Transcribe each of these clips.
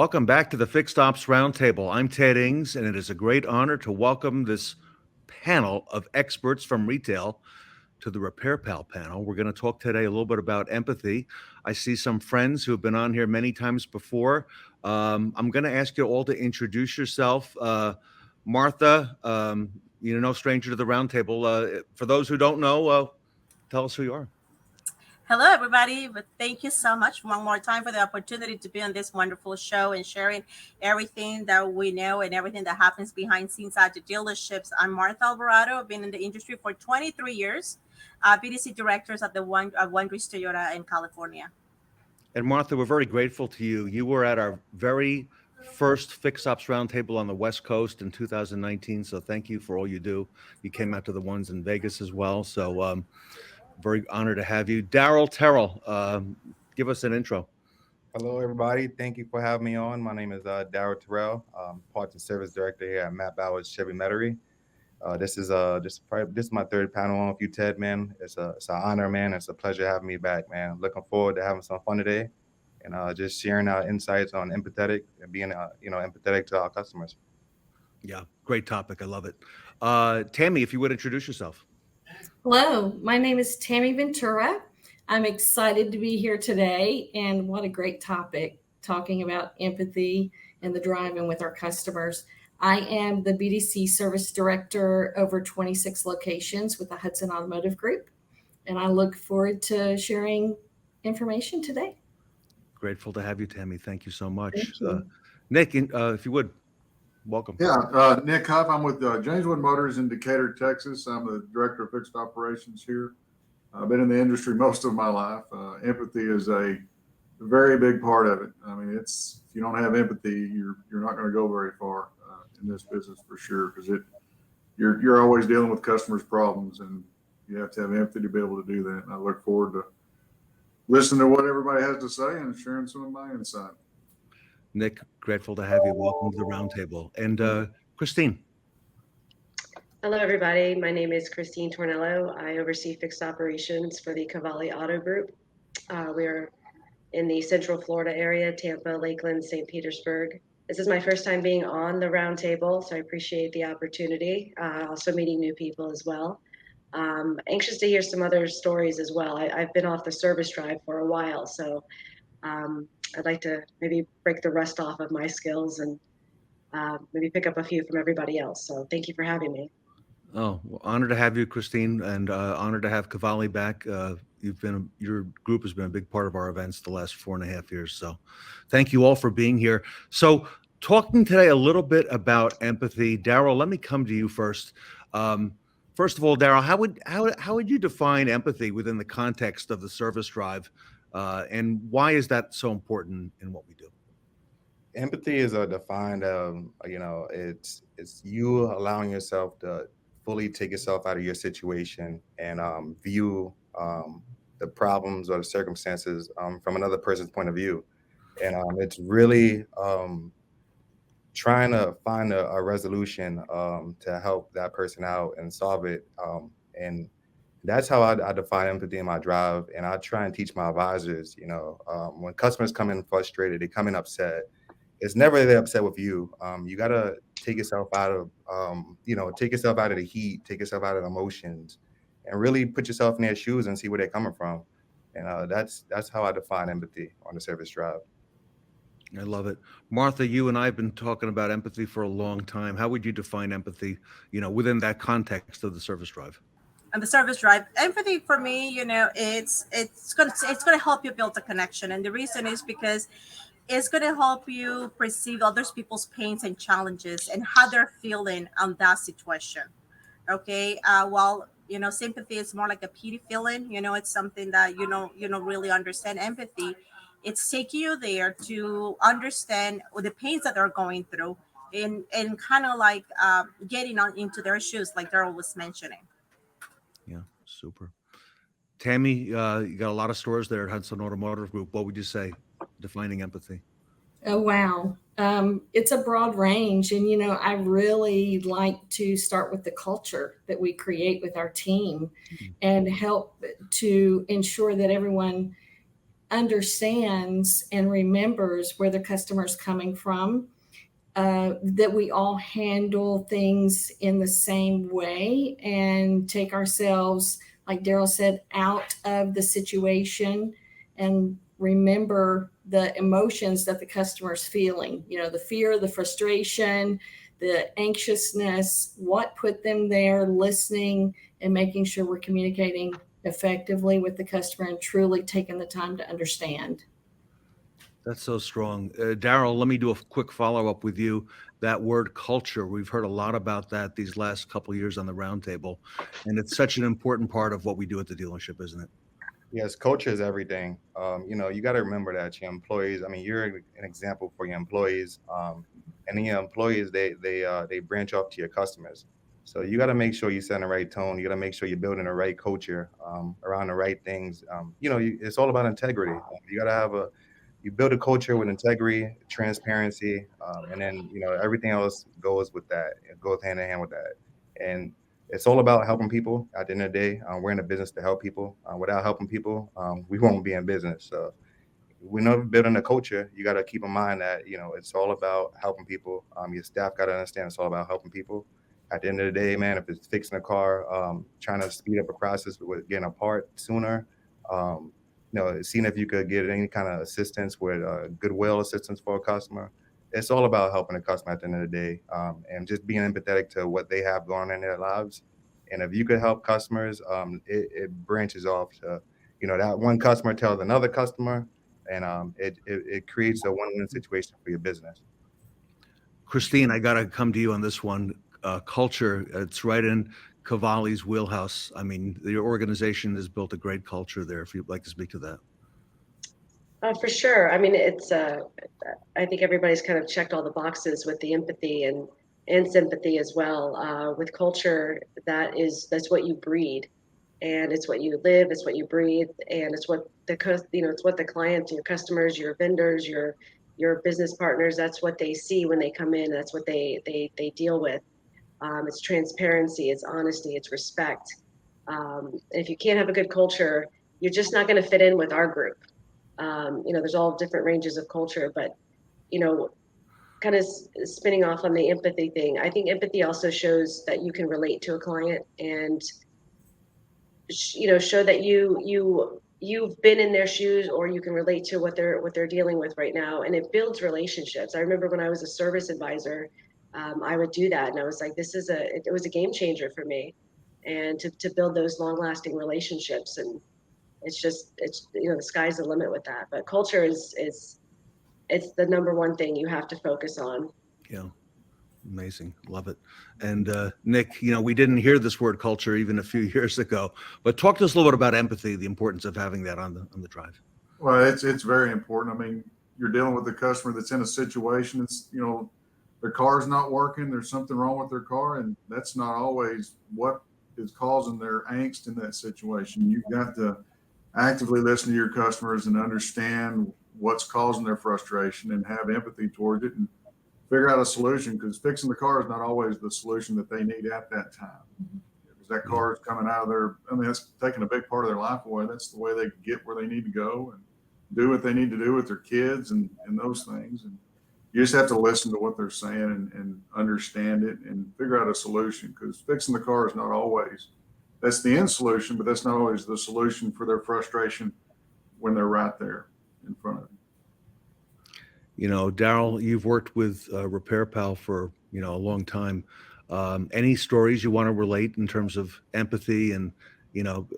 Welcome back to the FixedOps Roundtable. I'm Ted Ings, and it is a great honor to welcome this panel of experts from retail to the RepairPal panel. We're going to talk today a little bit about empathy. I see some friends who have been on here many times before. I'm going to ask you all to introduce yourself. Martha, you're no stranger to the roundtable. For those who don't know, tell us who you are. Hello, everybody. But thank you so much one more time for the opportunity to be on this wonderful show and sharing everything that we know and everything that happens behind scenes at the dealerships. I'm Martha Alvarado. I've been in the industry for 23 years. BDC directors at Wonders Toyota in California. And Martha, we're very grateful to you. You were at our very first FixedOps Roundtable on the West Coast in 2019. So thank you for all you do. You came out to the ones in Vegas as well. So very honored to have you. Daryl Terrell, give us an intro. Hello, everybody. Thank you for having me on. My name is Daryl Terrell, Parts and Service Director here at Matt Bowers Chevy Metairie. This is my third panel on with you, Ted, man. It's an honor, man. It's a pleasure having me back, man. Looking forward to having some fun today and just sharing our insights on empathetic and being, empathetic to our customers. Yeah, great topic. I love it. Tammy, if you would introduce yourself. Hello, my name is Tammy Ventura. I'm excited to be here today, and what a great topic, talking about empathy and the driving with our customers. I am the BDC Service Director over 26 locations with the Hudson Automotive Group, and I look forward to sharing information today. Grateful to have you, Tammy. Thank you so much. You. Nick, if you would, welcome. Yeah, Nick Huff. I'm with Jameswood Motors in Decatur, Texas. I'm the Director of Fixed Operations here. I've been in the industry most of my life. Empathy is a very big part of it. I mean, if you don't have empathy, you're not going to go very far in this business for sure, because you're always dealing with customers' problems, and you have to have empathy to be able to do that. And I look forward to listening to what everybody has to say and sharing some of my insight. Nick, grateful to have you. Welcome to the roundtable. And Christine. Hello, everybody. My name is Christine Tornello. I oversee fixed operations for the Cavalli Auto Group. We're in the Central Florida area, Tampa, Lakeland, St. Petersburg. This is my first time being on the roundtable, so I appreciate the opportunity. Also meeting new people as well. Anxious to hear some other stories as well. I've been off the service drive for a while, so I'd like to maybe break the rust off of my skills and maybe pick up a few from everybody else. So thank you for having me. Oh, well, honored to have you, Christine, and honored to have Cavalli back. Your group has been a big part of our events the last 4.5 years. So thank you all for being here. So talking today a little bit about empathy. Daryl, let me come to you first. First of all, Daryl, how would you define empathy within the context of the service drive? And why is that so important in what we do? Empathy is defined, it's you allowing yourself to fully take yourself out of your situation and view the problems or the circumstances from another person's point of view. And it's really trying to find a resolution to help that person out and solve it. And that's how I define empathy in my drive. And I try and teach my advisors, when customers come in frustrated, they come in upset, it's never they're upset with you. You got to take yourself out of, take yourself out of the heat, take yourself out of the emotions, and really put yourself in their shoes and see where they're coming from. And that's how I define empathy on the service drive. I love it. Martha, you and I have been talking about empathy for a long time. How would you define empathy, within that context of the service drive? And the service drive, empathy for me, it's gonna help you build a connection, and the reason is because it's going to help you perceive other people's pains and challenges and how they're feeling on that situation. Okay. While, sympathy is more like a pity feeling, it's something that, you don't really understand. Empathy, it's taking you there to understand the pains that they're going through and kind of like getting into their shoes, like Daryl was mentioning. Yeah. Super. Tammy, you got a lot of stores there at Hudson Automotive Group. What would you say defining empathy? Oh, wow. It's a broad range. And, I really like to start with the culture that we create with our team and help to ensure that everyone understands and remembers where the customer is coming from, that we all handle things in the same way and take ourselves, like Daryl said, out of the situation and remember the emotions that the customer is feeling, the fear, the frustration, the anxiousness, what put them there, listening and making sure we're communicating effectively with the customer and truly taking the time to understand. That's so strong. Daryl, let me do a quick follow-up with you. That word culture, we've heard a lot about that these last couple of years on the roundtable, and it's such an important part of what we do at the dealership, isn't it? Yes, culture is everything. You got to remember that your employees. I mean, you're an example for your employees, and then your employees they branch off to your customers. So you got to make sure you set the right tone. You got to make sure you're building the right culture around the right things. It's all about integrity. You got to have you build a culture with integrity, transparency, and then everything else goes with that. It goes hand in hand with that, and it's all about helping people. At the end of the day, we're in a business to help people. Without helping people, we won't be in business. So we know building a culture, you got to keep in mind that it's all about helping people. Your staff got to understand it's all about helping people. At the end of the day, man, if it's fixing a car, trying to speed up a process with getting a part sooner, seeing if you could get any kind of assistance with goodwill assistance for a customer. It's all about helping the customer at the end of the day, and just being empathetic to what they have going on in their lives. And if you could help customers, it branches off to, that one customer tells another customer, and it creates a win-win situation for your business. Christine, I got to come to you on this one. Culture, it's right in Cavalli's wheelhouse. I mean, your organization has built a great culture there. If you'd like to speak to that. For sure. I mean, I think everybody's kind of checked all the boxes with the empathy and sympathy as well. With culture, that's what you breed, and it's what you live, it's what you breathe, and it's what it's what the clients, your customers, your vendors, your business partners, that's what they see when they come in. That's what they deal with. It's transparency, it's honesty, it's respect. If you can't have a good culture, you're just not going to fit in with our group. There's all different ranges of culture, but kind of spinning off on the empathy thing, I think empathy also shows that you can relate to a client and show that you've been in their shoes, or you can relate to what they're dealing with right now, and it builds relationships. I remember when I was a service advisor, I would do that, and I was like, it was a game changer for me, and to build those long-lasting relationships. And it's the sky's the limit with that. But culture is it's the number one thing you have to focus on. Yeah. Amazing. Love it. And Nick, we didn't hear this word culture even a few years ago, but talk to us a little bit about empathy, the importance of having that on the drive. Well, it's very important. I mean, you're dealing with a customer that's in a situation. It's, their car's not working. There's something wrong with their car. And that's not always what is causing their angst in that situation. You've got to actively listen to your customers and understand what's causing their frustration and have empathy towards it and figure out a solution, because fixing the car is not always the solution that they need at that time. Because that car is coming out of that's taking a big part of their life away. That's the way they get where they need to go and do what they need to do with their kids and those things. And you just have to listen to what they're saying and understand it and figure out a solution, because fixing the car is not always, that's the end solution, but that's not always the solution for their frustration when they're right there in front of them. Daryl, you've worked with RepairPal for, a long time. Any stories you want to relate in terms of empathy? And,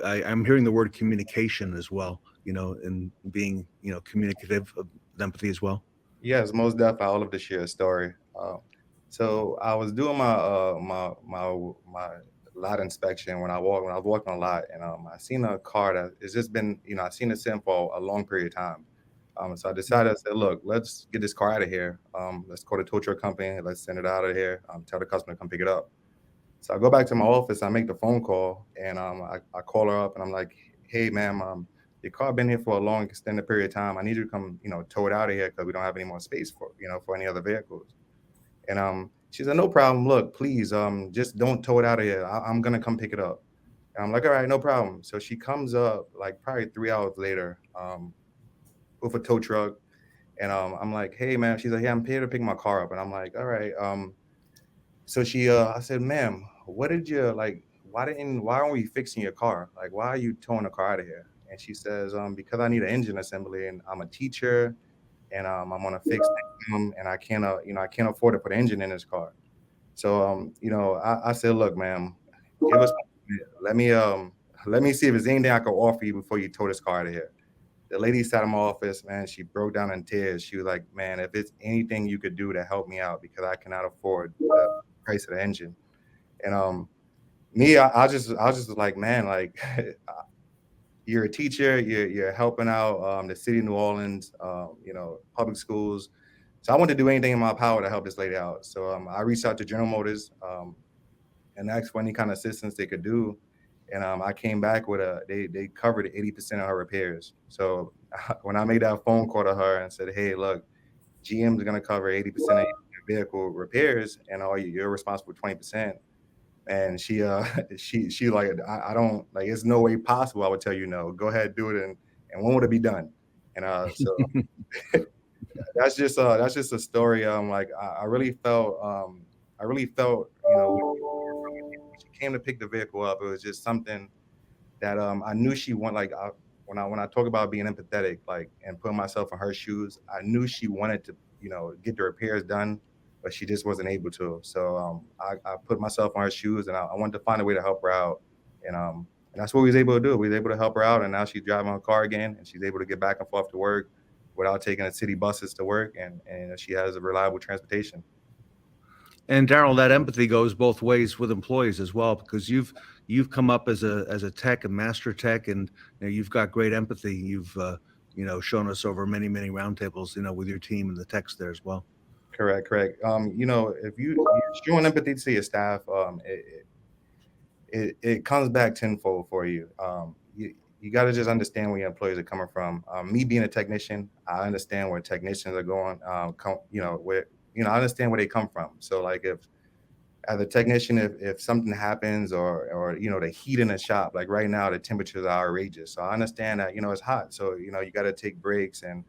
I'm hearing the word communication as well, and being, communicative of empathy as well. Yes, most definitely. I would love to share a story. So I was doing my lot inspection when I was walking a lot, and I seen a car that it's just been, I've seen it sitting for a long period of time. So I decided, I said, look, let's get this car out of here. Let's call the tow truck company. Let's send it out of here. Tell the customer to come pick it up. So I go back to my office. I make the phone call, and I call her up, and I'm like, hey, ma'am, your car been here for a long extended period of time. I need you to come, tow it out of here because we don't have any more space for any other vehicles. And she said, no problem. Look, please, just don't tow it out of here. I'm going to come pick it up. And I'm like, all right, no problem. So she comes up like probably 3 hours later. with a tow truck. And I'm like, hey man, she's like, yeah, I'm here to pick my car up. And I'm like, all right. So I said, ma'am, what did you like? Why aren't we fixing your car? Like, why are you towing the car out of here? And she says, because I need an engine assembly and I'm a teacher and I'm on a fixed income and I can't afford to put an engine in this car. So, I said, look, ma'am, give us, let me see if there's anything I can offer you before you tow this car out of here. The lady sat in my office, man, she broke down in tears. She was like, man, if it's anything you could do to help me out because I cannot afford the price of the engine. And I was just like, man, like you're a teacher, you're helping out the city of New Orleans, public schools. So I wanted to do anything in my power to help this lady out. So I reached out to General Motors and asked for any kind of assistance they could do. And I came back with they covered 80% of her repairs. So when I made that phone call to her and said, hey, look, GM's going to cover 80% of your vehicle repairs and you're responsible for 20%. And she like, I don't like, it's no way possible. I would tell you no, go ahead, do it. And when would it be done? And so that's just a story. Like I really felt, when she came to pick the vehicle up, it was just something that I knew she wanted. Like when I talk about being empathetic, like and putting myself in her shoes, I knew she wanted to, get the repairs done, but she just wasn't able to. So I put myself on her shoes, and I wanted to find a way to help her out, and that's what we was able to do. We was able to help her out, and now she's driving her car again, and she's able to get back and forth to work without taking the city buses to work, and she has a reliable transportation. And Daryl, that empathy goes both ways with employees as well, because you've come up as a tech, a master tech, and you've got great empathy. You've shown us over many roundtables, with your team and the techs there as well. Correct. If you're showing empathy to your staff, it comes back tenfold for you. You got to just understand where your employees are coming from. Me being a technician, I understand where technicians are going. I understand where they come from. So like if as a technician, if something happens or the heat in the shop, like right now, the temperatures are outrageous. So I understand that, it's hot. So, you got to take breaks and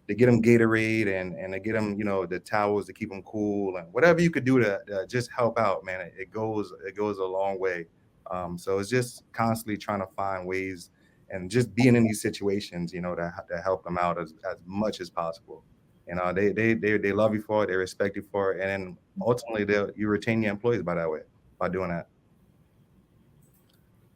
to get them Gatorade and to get them, the towels to keep them cool and whatever you could do to just help out, man, it goes a long way. So it's just constantly trying to find ways and just being in these situations, to help them out as much as possible. They love you for it, they respect you for it, and then ultimately you retain your employees by doing that.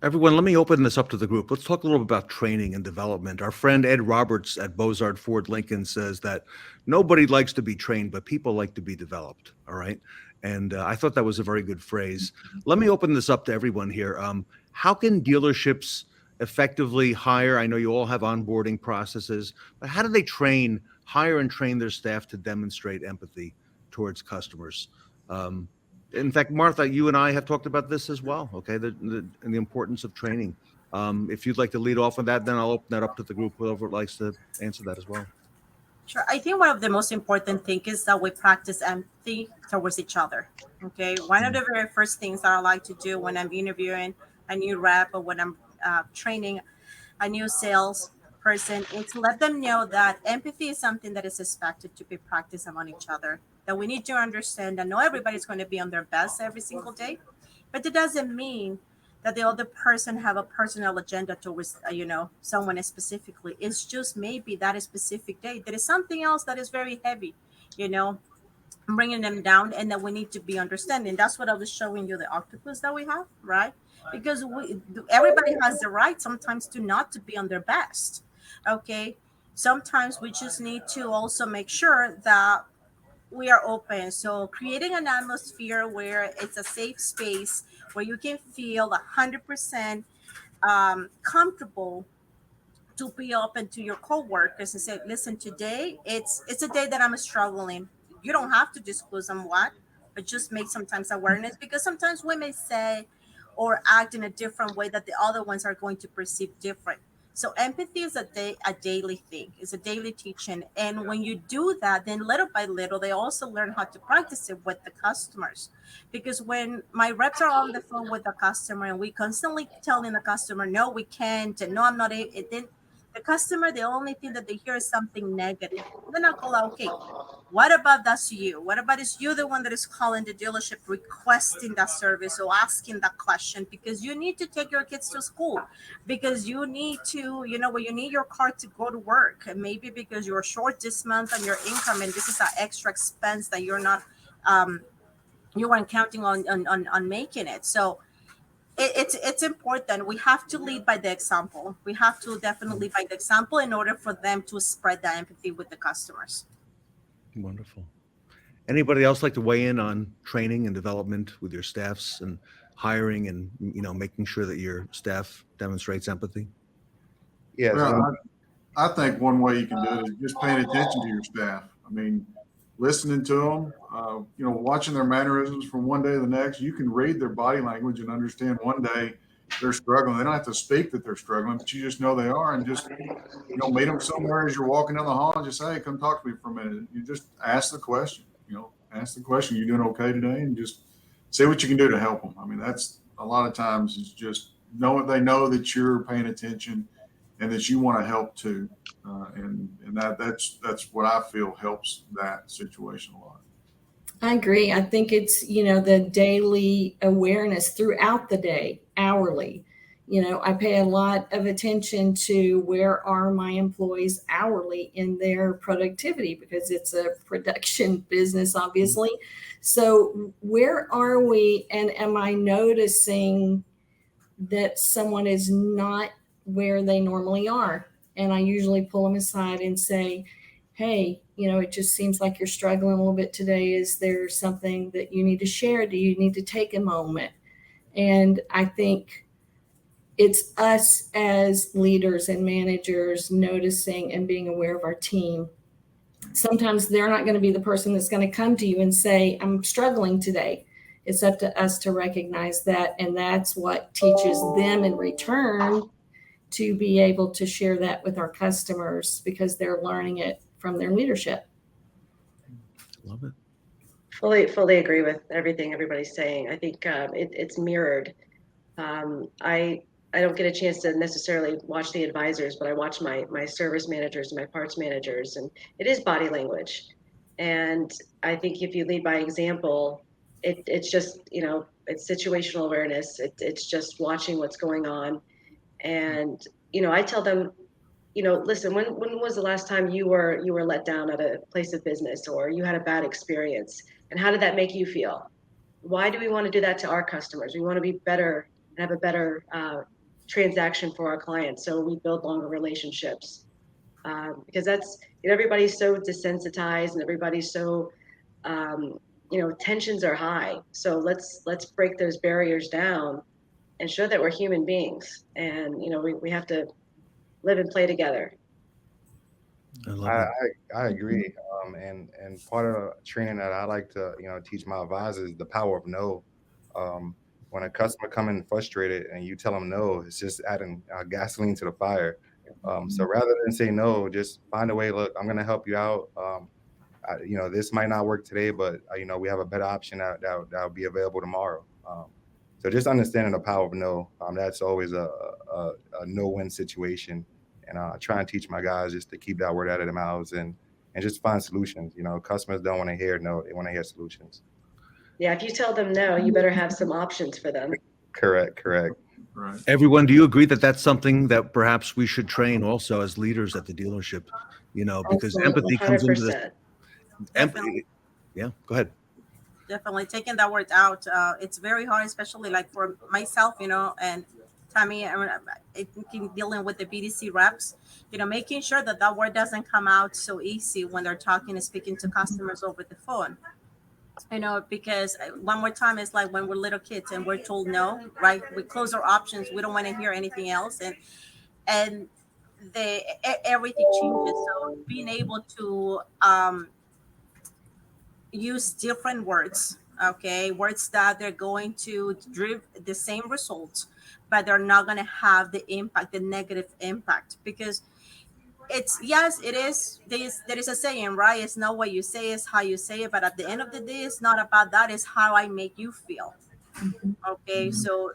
Everyone, let me open this up to the group. Let's talk a little bit about training and development. Our friend Ed Roberts at Bozard Ford Lincoln says that nobody likes to be trained, but people like to be developed. All right. And I thought that was a very good phrase. Let me open this up to everyone here. How can dealerships effectively hire? I know you all have onboarding processes, but how do they hire and train their staff to demonstrate empathy towards customers? In fact, Martha, you and I have talked about this as well, okay, the importance of training. If you'd like to lead off on that, then I'll open that up to the group, whoever likes to answer that as well. Sure. I think one of the most important things is that we practice empathy towards each other. Okay. One of the very first things that I like to do when I'm interviewing a new rep or when I'm training a new sales person is to let them know that empathy is something that is expected to be practiced among each other. That we need to understand that not everybody's going to be on their best every single day, but it doesn't mean that the other person have a personal agenda towards someone specifically. It's just maybe that specific day there is something else that is very heavy, bringing them down, and that we need to be understanding. That's what I was showing you, the octopus that we have, right? Because everybody has the right sometimes not to be on their best. Okay, sometimes we just need to also make sure that we are open. So creating an atmosphere where it's a safe space where you can feel 100% comfortable to be open to your coworkers and say, listen, today it's a day that I'm struggling. You don't have to disclose on what, but just make sometimes awareness, because sometimes we may say or act in a different way that the other ones are going to perceive different. So empathy is a daily thing. It's a daily teaching. And when you do that, then little by little, they also learn how to practice it with the customers. Because when my reps are on the phone with the customer and we constantly telling the customer, no, we can't, and no, I'm not, then The customer, the only thing that they hear is something negative. Then I'll call out, okay, what about that's you? What about is you the one that is calling the dealership requesting that service or asking that question because you need to take your kids to school, because you need to, when you need your car to go to work, and maybe because you're short this month on your income and this is an extra expense that you're not, you weren't counting on making it. So it's important. We have to lead by the example. We have to definitely lead by the example in order for them to spread that empathy with the customers. Wonderful. Anybody else like to weigh in on training and development with your staffs and hiring and making sure that your staff demonstrates empathy? Yes. Well, I think one way you can do it is just paying attention to your staff. I mean, listening to them, watching their mannerisms from one day to the next. You can read their body language and understand one day they're struggling. They don't have to speak that they're struggling, but you just know they are, and just meet them somewhere as you're walking down the hall and just say, hey, come talk to me for a minute. You just ask the question. Ask the question, you doing okay today? And just see what you can do to help them. I mean, that's a lot of times is just they know that you're paying attention and that you want to help too. And that's what I feel helps that situation a lot. I agree. I think it's, the daily awareness throughout the day, hourly. I pay a lot of attention to where are my employees hourly in their productivity, because it's a production business, obviously. So where are we? And am I noticing that someone is not where they normally are? And I usually pull them aside and say, hey, it just seems like you're struggling a little bit today. Is there something that you need to share? Do you need to take a moment? And I think it's us as leaders and managers noticing and being aware of our team. Sometimes they're not going to be the person that's going to come to you and say, I'm struggling today. It's up to us to recognize that. And that's what teaches them in return to be able to share that with our customers, because they're learning it from their leadership. Love it. Fully agree with everything everybody's saying. I think it's mirrored. I don't get a chance to necessarily watch the advisors, but I watch my service managers and my parts managers, and it is body language. And I think if you lead by example, it's just, it's situational awareness. It's just watching what's going on. And, I tell them, listen, when was the last time you were let down at a place of business, or you had a bad experience, and how did that make you feel? Why do we want to do that to our customers? We want to be better and have a better transaction for our clients, so we build longer relationships. Because that's, everybody's so desensitized and everybody's so, tensions are high. So let's break those barriers down and show that we're human beings, and we have to live and play together. I agree. And part of the training that I like to teach my advisors is the power of no. When a customer come in frustrated and you tell them no, it's just adding gasoline to the fire. So rather than say no, just find a way. Look, I'm going to help you out. This might not work today, but we have a better option that'll be available tomorrow. So just understanding the power of no, that's always a no-win situation. And I try and teach my guys just to keep that word out of their mouths and just find solutions. Customers don't want to hear no, they want to hear solutions. Yeah, if you tell them no, you better have some options for them. Correct. Right. Everyone, do you agree that that's something that perhaps we should train also as leaders at the dealership? Because empathy comes into this. Empathy. Yeah, go ahead. Definitely taking that word out. It's very hard, especially like for myself, and Tammy, I think dealing with the BDC reps, making sure that word doesn't come out so easy when they're talking and speaking to customers over the phone. Because one more time, it's like when we're little kids and we're told no, right? We close our options. We don't want to hear anything else. And everything changes. So being able to use different words, okay? Words that they're going to drive the same results, but they're not going to have the impact, the negative impact, because it is. There is a saying, right? It's not what you say, it's how you say it. But at the end of the day, it's not about that. It's how I make you feel. Okay. So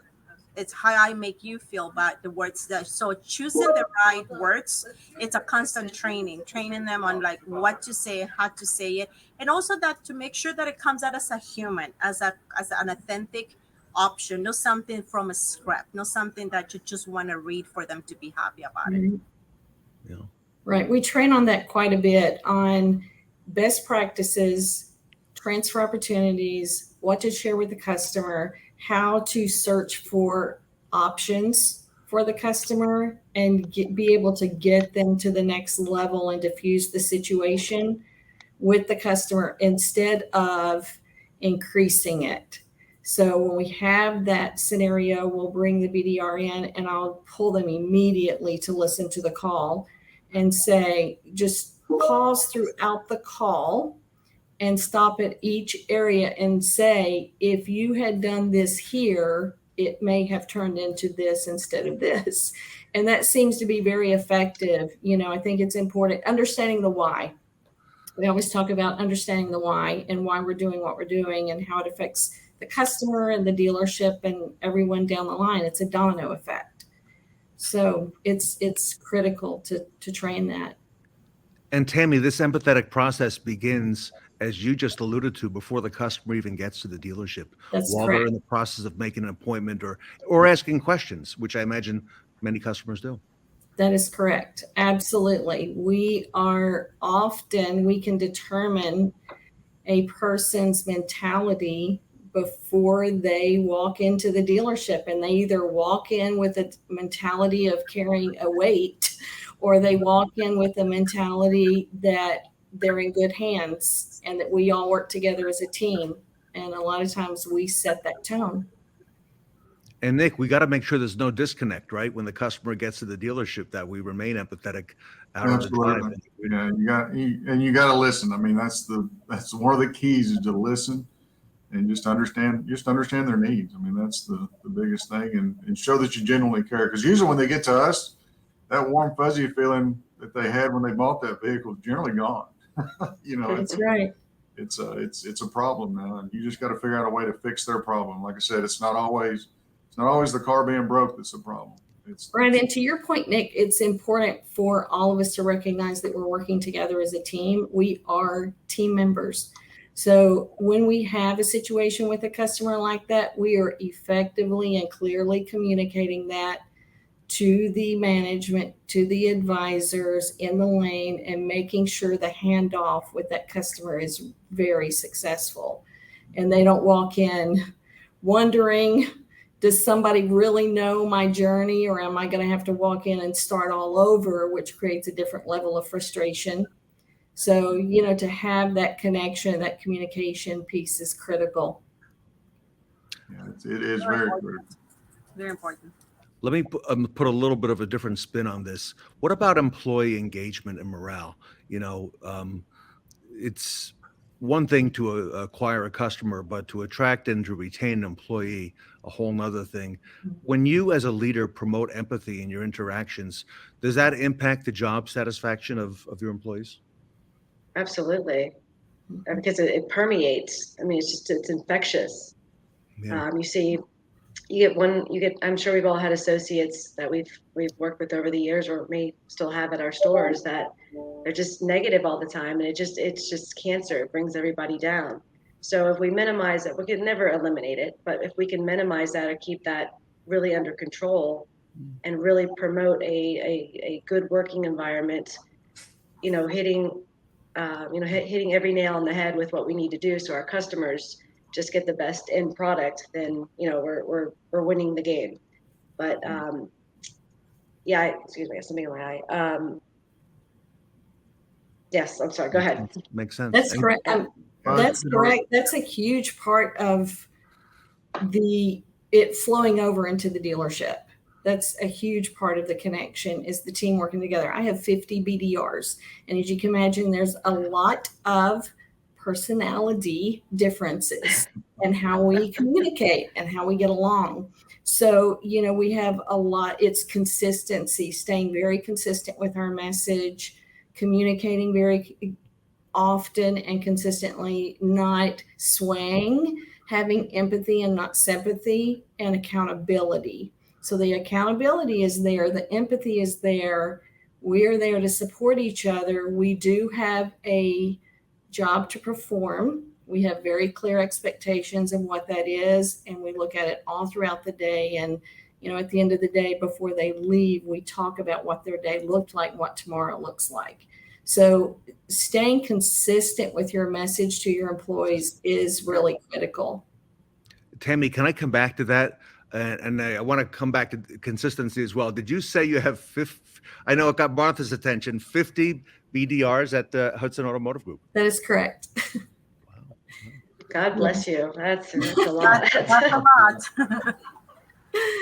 it's how I make you feel about the words that. So choosing the right words, it's a constant training them on like what to say, how to say it, and also that to make sure that it comes out as a human, as an authentic option, not something from a script, not something that you just want to read for them to be happy about it. Yeah. Right. We train on that quite a bit, on best practices, transfer opportunities, what to share with the customer, how to search for options for the customer and be able to get them to the next level and diffuse the situation with the customer instead of increasing it. So when we have that scenario, we'll bring the BDR in and I'll pull them immediately to listen to the call and say, just pause throughout the call and stop at each area and say, if you had done this here, it may have turned into this instead of this. And that seems to be very effective. I think it's important understanding the why. We always talk about understanding the why and why we're doing what we're doing and how it affects the customer and the dealership and everyone down the line. It's a domino effect. So it's critical to train that. And Tammy, this empathetic process begins, as you just alluded to, before the customer even gets to the dealership. That's while correct. They're in the process of making an appointment or asking questions, which I imagine many customers do. That is correct. Absolutely. We can determine a person's mentality before they walk into the dealership, and they either walk in with a mentality of carrying a weight or they walk in with a mentality that they're in good hands and that we all work together as a team. And a lot of times we set that tone. And Nick, we got to make sure there's no disconnect, right? When the customer gets to the dealership, that we remain empathetic out of the drive. Yeah, you got to listen. I mean, that's one of the keys, is to listen and just understand their needs. I mean, that's the biggest thing, and show that you genuinely care. Because usually when they get to us, that warm fuzzy feeling that they had when they bought that vehicle is generally gone. That's right. It's a problem now, and you just got to figure out a way to fix their problem. Like I said, it's not always the car being broke that's the problem. Right. And to your point, Nick, it's important for all of us to recognize that we're working together as a team. We are team members. So when we have a situation with a customer like that, we are effectively and clearly communicating that to the management, to the advisors in the lane, and making sure the handoff with that customer is very successful. And they don't walk in wondering, does somebody really know my journey, or am I going to have to walk in and start all over, which creates a different level of frustration. So, to have that connection, that communication piece is critical. Yeah, it is very critical. Very important. Let me put a little bit of a different spin on this. What about employee engagement and morale? It's one thing to acquire a customer, but to attract and to retain an employee, a whole nother thing. When you as a leader promote empathy in your interactions, does that impact the job satisfaction of your employees? Absolutely. Because it permeates. I mean, it's infectious. Yeah. I'm sure we've all had associates that we've worked with over the years, or may still have at our stores, that they're just negative all the time, and it's just cancer. It brings everybody down. So if we minimize it, we can never eliminate it, but if we can minimize that or keep that really under control and really promote a good working environment, hitting every nail on the head with what we need to do so our customers just get the best end product, then we're winning the game. But excuse me, something in my eye. Yes, I'm sorry. Go ahead. Makes sense. That's correct. That's correct. That's a huge part of it flowing over into the dealership. That's a huge part of the connection, is the team working together. I have 50 BDRs, and as you can imagine, there's a lot of personality differences and how we communicate and how we get along. So, we have a lot, it's consistency, staying very consistent with our message, communicating very often and consistently, not swaying having empathy and not sympathy, and accountability. So the accountability is there, the empathy is there. We are there to support each other. We do have a job to perform. We have very clear expectations of what that is, and we look at it all throughout the day. And, at the end of the day, before they leave, we talk about what their day looked like, what tomorrow looks like. So staying consistent with your message to your employees is really critical. Tammy, can I come back to that? And I want to come back to consistency as well. Did you say you have 50, I know it got Martha's attention, 50 BDRs at the Hudson Automotive Group? That is correct. God bless you. That's a lot. That's a lot.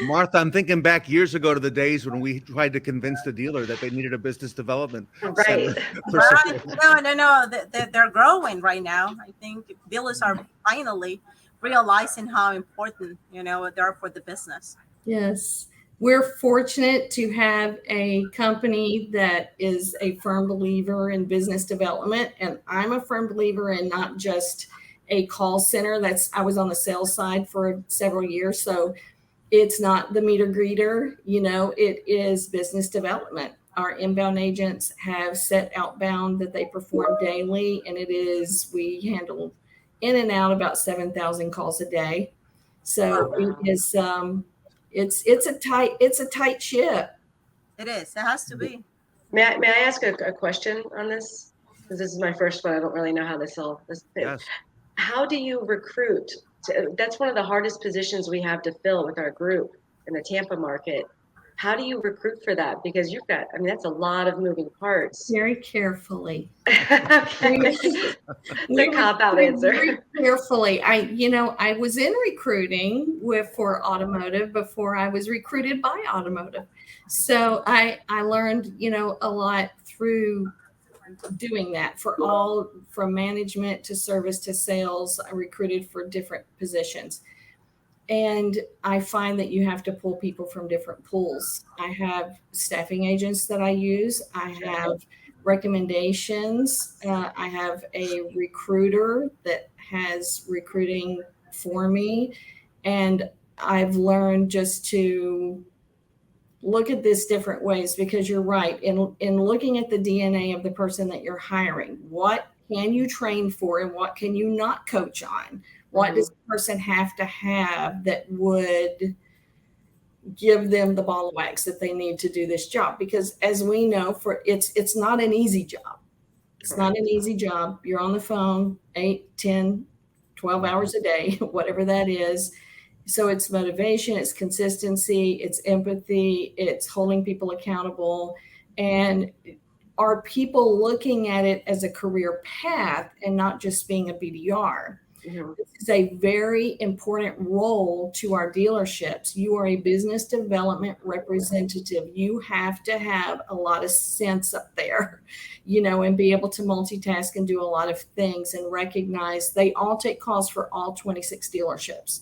Martha, I'm thinking back years ago to the days when we tried to convince the dealer that they needed a business development Right. center. Right. No. They're growing right now. I think dealers are finally realizing how important, they are for the business. Yes. We're fortunate to have a company that is a firm believer in business development. And I'm a firm believer in not just a call center. I was on the sales side for several years. So it's not the meter greeter, it is business development. Our inbound agents have set outbound that they perform daily, and we handle in and out about 7,000 calls a day. So it is, it's a tight ship. It is. It has to be. May I ask a question on this? Because this is my first one. I don't really know how this fits. Yes. How do you recruit? That's one of the hardest positions we have to fill with our group in the Tampa market. How do you recruit for that? Because that's a lot of moving parts. Very carefully. The cop-out answer. Very carefully. I was in recruiting for automotive before I was recruited by automotive. So I learned, a lot through doing that from management to service to sales. I recruited for different positions. And I find that you have to pull people from different pools. I have staffing agents that I use. I have recommendations. I have a recruiter that has recruiting for me. And I've learned just to look at this different ways, because you're right. In looking at the DNA of the person that you're hiring, what can you train for and what can you not coach on? What does the person have to have that would give them the ball of wax that they need to do this job? Because as we know, it's not an easy job. It's not an easy job. You're on the phone 8, 10, 12 hours a day, whatever that is. So it's motivation, it's consistency, it's empathy, it's holding people accountable. And are people looking at it as a career path and not just being a BDR? Mm-hmm. This is a very important role to our dealerships. You are a business development representative. You have to have a lot of sense up there, and be able to multitask and do a lot of things and recognize they all take calls for all 26 dealerships.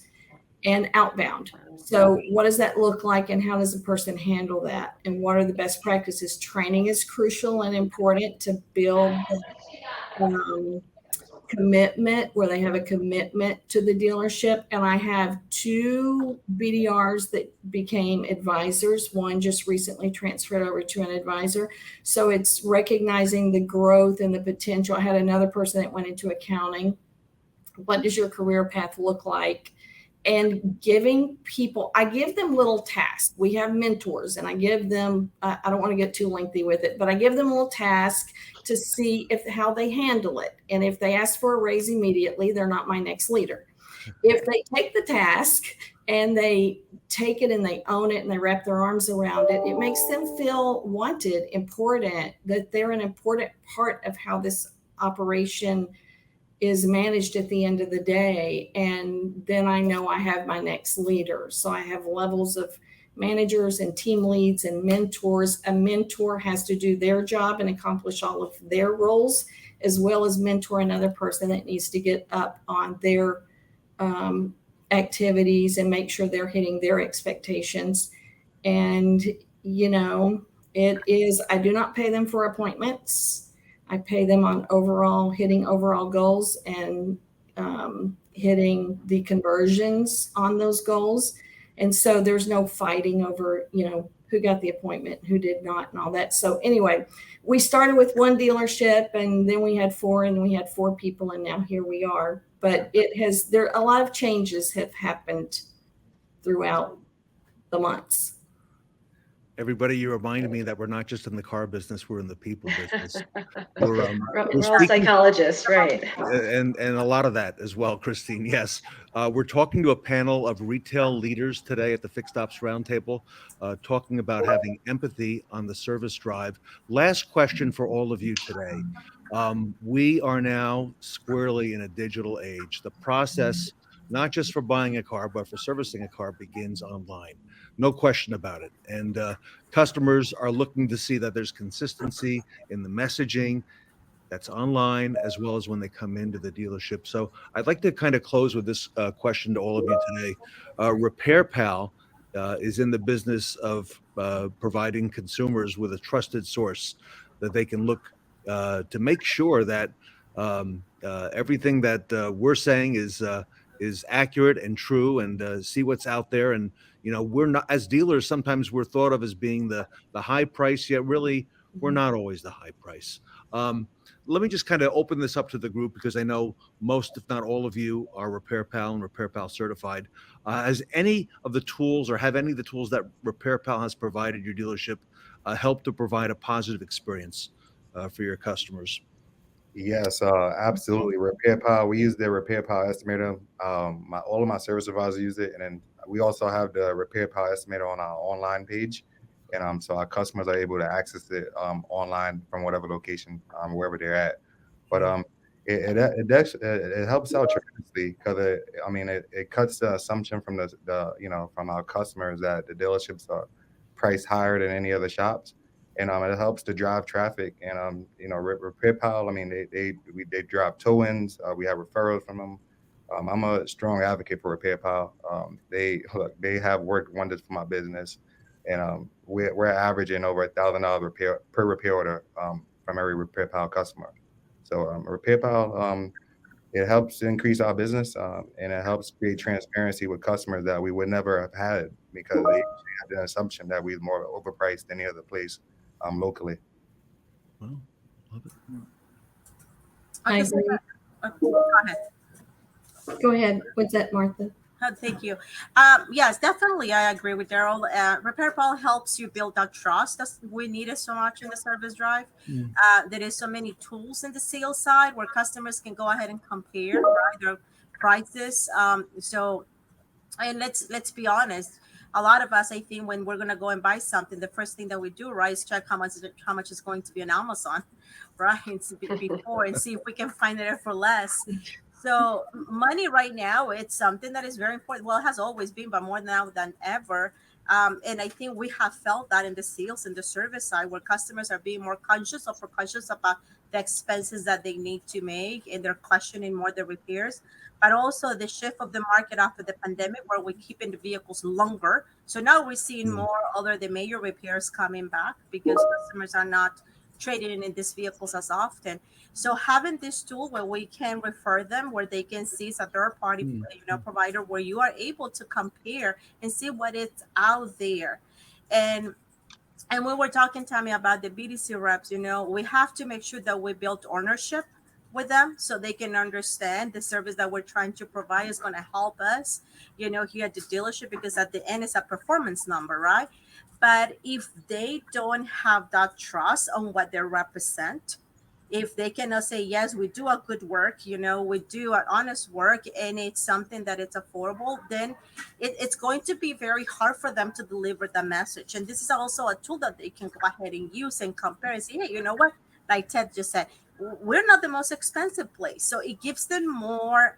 And outbound. So what does that look like, and how does a person handle that? And what are the best practices? Training is crucial and important to build commitment, where they have a commitment to the dealership. And I have 2 BDRs that became advisors. One just recently transferred over to an advisor. So it's recognizing the growth and the potential. I had another person that went into accounting. What does your career path look like? And giving people, I give them little tasks. We have mentors, and I give them, I don't want to get too lengthy with it, but I give them a little task to see how they handle it. And if they ask for a raise immediately, they're not my next leader. If they take the task and they take it and they own it and they wrap their arms around it, it makes them feel wanted, important, that they're an important part of how this operation is managed at the end of the day. And then I know I have my next leader. So I have levels of managers and team leads and mentors. A mentor has to do their job and accomplish all of their roles, as well as mentor another person that needs to get up on their activities and make sure they're hitting their expectations. And, it is, I do not pay them for appointments. I pay them on hitting overall goals and hitting the conversions on those goals. And so there's no fighting over, who got the appointment, who did not, and all that. So anyway, we started with one dealership, and then we had 4, and we had 4 people, and now here we are. But a lot of changes have happened throughout the months. Everybody, you reminded me that we're not just in the car business, we're in the people business. We're all psychologists, right? And a lot of that as well, Christine. Yes. We're talking to a panel of retail leaders today at the FixedOps Roundtable, talking about having empathy on the service drive. Last question for all of you today. We are now squarely in a digital age. The process, not just for buying a car, but for servicing a car, begins online. No question about it. And customers are looking to see that there's consistency in the messaging that's online as well as when they come into the dealership. So I'd like to kind of close with this question to all of you today. RepairPal is in the business of providing consumers with a trusted source that they can look to make sure that everything that we're saying is accurate and true, and see what's out there. And we're not, as dealers, sometimes we're thought of as being the high price, yet really we're not always the high price. Let me just kind of open this up to the group, because I know most, if not all of you, are RepairPal and RepairPal certified. Has any of the tools, or have any of the tools that RepairPal has provided your dealership helped to provide a positive experience for your customers? Yes, absolutely. RepairPal, we use the RepairPal estimator. All of my service advisors use it, and then we also have the RepairPal estimator on our online page, and so our customers are able to access it online from whatever location, wherever they're at. But it helps out tremendously, because it cuts the assumption from from our customers that the dealerships are priced higher than any other shops. And it helps to drive traffic. And RepairPal, they drive tow-ins. We have referrals from them. I'm a strong advocate for RepairPal. They have worked wonders for my business, and we're averaging over $1,000 per repair order from every RepairPal customer. So RepairPal, it helps increase our business, and it helps create transparency with customers that we would never have had, because they have the assumption that we're more overpriced than any other place locally. Well, love it. I agree. Go ahead. Go ahead. What's that, Martha? Thank you. Yes, definitely. I agree with Daryl. RepairPal helps you build that trust. We need it so much in the service drive. There is so many tools in the sales side where customers can go ahead and compare, right, their prices. And let's be honest. A lot of us, I think, when we're gonna go and buy something, the first thing that we do, right, is check how much is going to be on Amazon, right, before, and see if we can find it for less. So money right now, it's something that is very important. Well, it has always been, but more now than ever. And I think we have felt that in the sales and the service side, where customers are being more conscious about the expenses that they need to make, and they're questioning more the repairs. But also the shift of the market after the pandemic, where we're keeping the vehicles longer. So now we're seeing more other the major repairs coming back, because customers are not trading in these vehicles as often. So having this tool where we can refer them, where they can see it's a third party provider, where you are able to compare and see what is out there. And when we're talking, Tammy, about the BDC reps, we have to make sure that we build ownership with them, so they can understand the service that we're trying to provide is going to help us, here at the dealership, because at the end it's a performance number, right? But if they don't have that trust on what they represent, if they cannot say, yes, we do a good work, we do an honest work, and it's something that it's affordable, then it's going to be very hard for them to deliver the message. And this is also a tool that they can go ahead and use and compare and say, hey, you know what? Like Ted just said, we're not the most expensive place. So it gives them more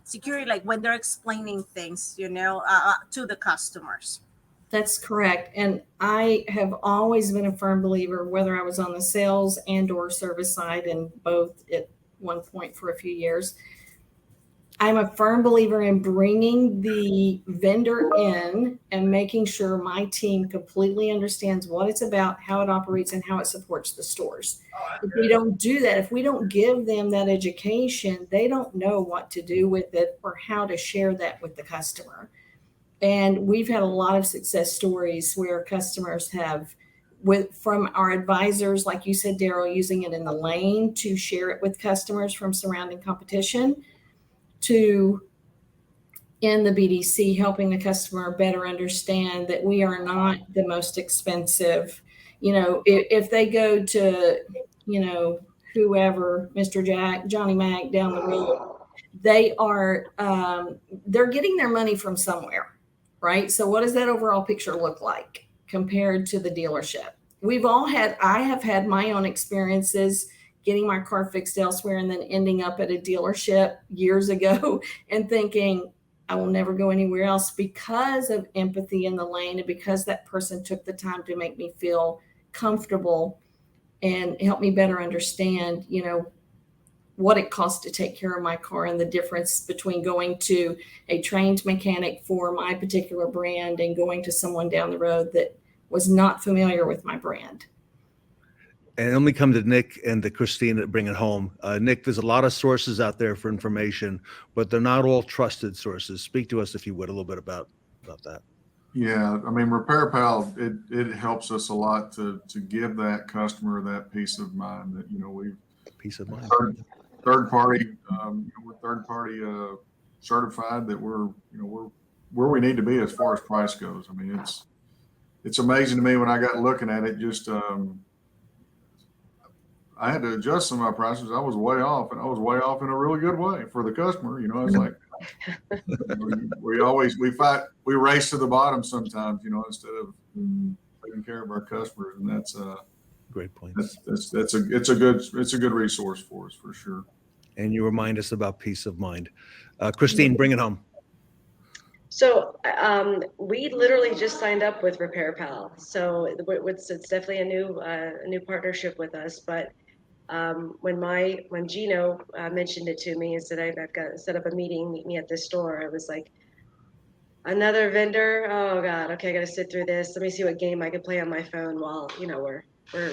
security, like when they're explaining things, to the customers. That's correct. And I have always been a firm believer, whether I was on the sales and or service side, and both at one point for a few years, I'm a firm believer in bringing the vendor in and making sure my team completely understands what it's about, how it operates, and how it supports the stores. If we don't do that, if we don't give them that education, they don't know what to do with it or how to share that with the customer. And we've had a lot of success stories where customers have, from our advisors, like you said, Daryl, using it in the lane to share it with customers from surrounding competition, to in the BDC, helping the customer better understand that we are not the most expensive. If they go to, whoever, Mr. Jack, Johnny Mac down the road, they are, they're getting their money from somewhere, right? So what does that overall picture look like compared to the dealership? I have had my own experiences getting my car fixed elsewhere and then ending up at a dealership years ago and thinking, I will never go anywhere else because of empathy in the lane and because that person took the time to make me feel comfortable and help me better understand, what it costs to take care of my car and the difference between going to a trained mechanic for my particular brand and going to someone down the road that was not familiar with my brand. And let me come to Nick and to Christine that bring it home. Nick, there's a lot of sources out there for information, but they're not all trusted sources. Speak to us, if you would, a little bit about that. Yeah, I mean, RepairPal, it helps us a lot to give that customer that peace of mind that, we've Peace of mind. Third party, we're third party certified that we're where we need to be as far as price goes. I mean, it's amazing to me when I got looking at it, just I had to adjust some of my prices. I was way off, and I was way off in a really good way for the customer. It's like we race to the bottom sometimes, instead of taking care of our customers, and that's great point. It's a good resource for us for sure. And you remind us about peace of mind. Christine, bring it home. So we literally just signed up with RepairPal. So it's definitely a new partnership with us. But when Gino mentioned it to me and said I've got to set up a meeting, meet me at this store, I was like, another vendor? Oh God, okay, I got to sit through this. Let me see what game I can play on my phone while we're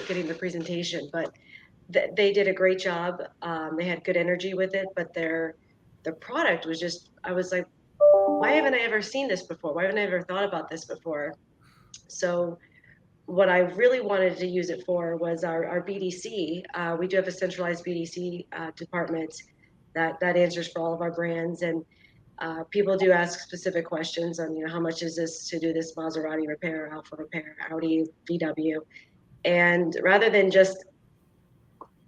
getting the presentation. But they did a great job. They had good energy with it, but the product was just, I was like, why haven't I ever seen this before? Why haven't I ever thought about this before? So what I really wanted to use it for was our BDC. We do have a centralized BDC department that answers for all of our brands. And people do ask specific questions on, how much is this to do this Maserati repair, Alfa repair, Audi, VW. And rather than just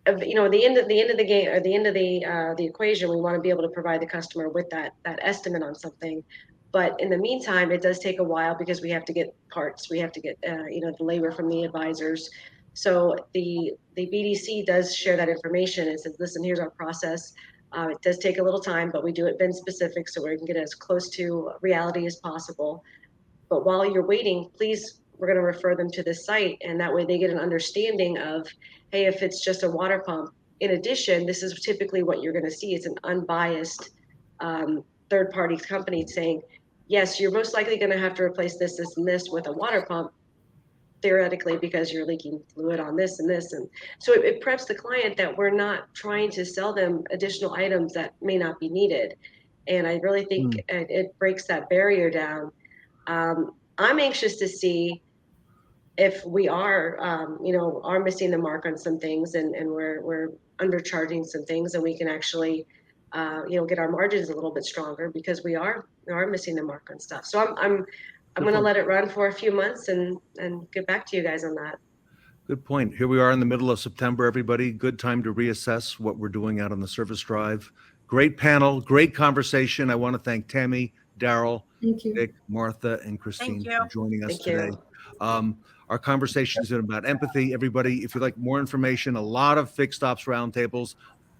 the end of the game, or the end of the equation, we want to be able to provide the customer with that estimate on something. But in the meantime, it does take a while because we have to get parts, we have to get the labor from the advisors. So the BDC does share that information and says, listen, here's our process. It does take a little time, but we do it VIN specific, so we can get as close to reality as possible. But while you're waiting, please, we're going to refer them to this site, and that way they get an understanding of, hey, if it's just a water pump. In addition, this is typically what you're going to see. It's an unbiased third-party company saying, yes, you're most likely going to have to replace this, this, and this with a water pump, theoretically, because you're leaking fluid on this and this. And so it preps the client that we're not trying to sell them additional items that may not be needed. And I really think it breaks that barrier down. I'm anxious to see if we are missing the mark on some things, and we're undercharging some things, and we can actually get our margins a little bit stronger, because we are missing the mark on stuff. So I'm going to let it run for a few months and get back to you guys on that. Good point. Here we are in the middle of September, everybody. Good time to reassess what we're doing out on the service drive. Great panel, great conversation. I want to thank Tammy, Daryl, Nick, Martha, and Christine for joining us today. Our conversation has been about empathy. Everybody, if you'd like more information, a lot of fixed ops roundtables,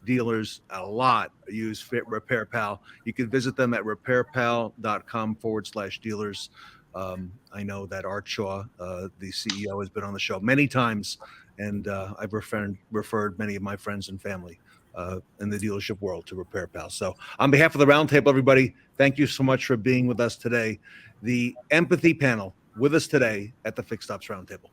dealers, a lot use RepairPal. You can visit them at repairpal.com/dealers. I know that Art Shaw, the CEO, has been on the show many times, and I've referred many of my friends and family in the dealership world to RepairPal. So on behalf of the roundtable, everybody, thank you so much for being with us today. The empathy panel with us today at the Fixed Ops Roundtable.